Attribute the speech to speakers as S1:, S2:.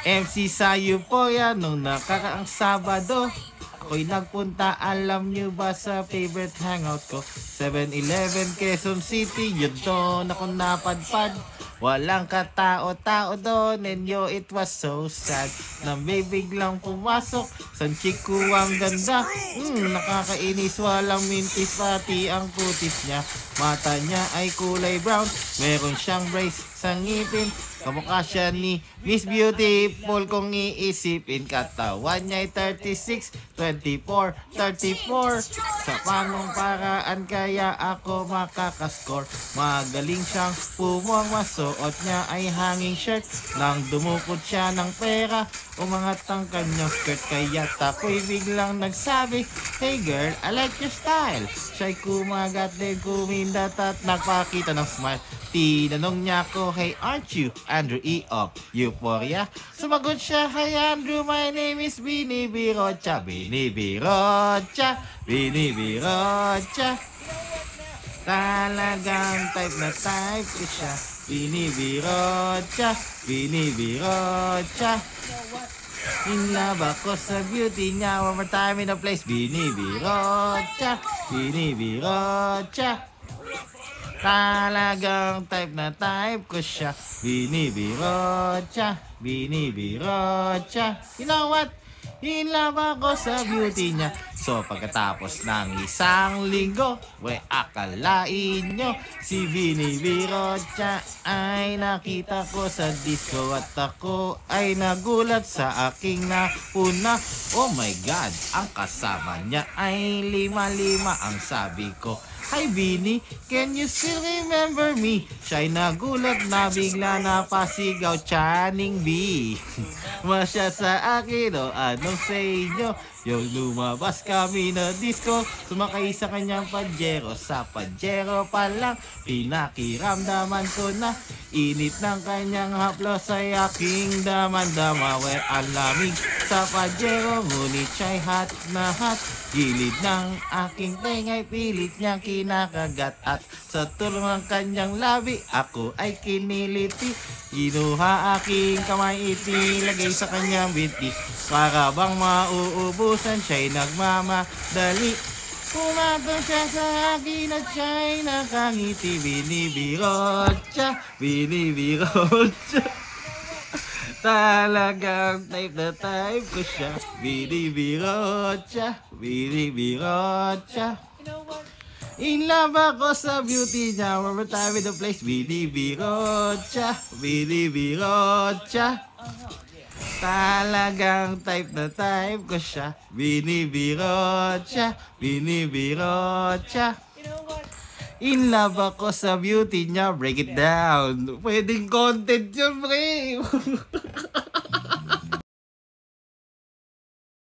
S1: MC sa Euphoria nung nakaraang Sabado. Ako'y nagpunta, alam nyo ba sa favorite hangout ko? 7-Eleven, Quezon City, yun doon ako napadpad. Walang katao-tao doon, and yo, it was so sad. Na may biglang pumasok, san chico ang ganda. Nakakainis, walang mintis, pati ang kutis niya. Mata niya ay kulay brown, meron siyang brace sa ngipin. Kamukha siya ni Miss Beautiful kung iisipin. Katawan niya ay 36, 24, 34. Sa panong paraan kaya ako makakaskor. Magaling siyang pumamasuot niya ay hanging shirt. Nang dumukot siya ng pera, umangat ang kanyang skirt. Kaya ako'y biglang nagsabi, "Hey girl, I like your style." Siya'y kumagat din kumindat at nagpakita ng smile. Tinanong niya ako, "Hey, aren't you Andrew E. of Euphoria?" Sumagot siya, "Hi Andrew, my name is Bini Birocha." Bini Birocha, Bini Birocha. Talagang type na type ko siya. Bini Birocha, Bini Birocha. In love ako sa beauty niya. One more time in the place. Bini Birocha, Bini Birocha. Talagang type na type ko siya. Binibirocha, binibirocha. You know what? In love ako sa beauty niya. So pagkatapos ng isang linggo, akalain nyo, si Binibirocha ay nakita ko sa disco. At ako ay nagulat sa aking napuna. Oh my God, ang kasama niya ay lima-lima. Ang sabi ko, "Hi Bini, can you still remember me?" Siya'y nagulat na bigla napasigaw, "Channing B." Masya sa akin, o anong sa inyo? Yung lumabas kami na disco, sumakay sa kanyang Pajero. Sa Pajero pa lang, pinakiramdaman ko na init ng kanyang haplos ay aking damandama. Ang lamig sa Pajero, ngunit siya'y hot na hot. Gilid ng aking tengay, pilit niyang kinakagat. At sa tulong ng kanyang labi, ako ay kiniliti. Ginuha aking kamay, itilagay sa kanyang biti. Para bang mauubusan, siya'y nagmamadali. Pumatong siya sa akin at siya'y nakangiti. Binibirocha, binibirocha. Talagang type na type ko siya. Binibirocha, binibirocha. In love ako sa beauty niya. One more time in the place. Binibirocha, binibirocha. Talagang type na type ko siya. Binibirocha, binibirocha. In love ako sa beauty niya. Break it down. Pwedeng content yun, pre.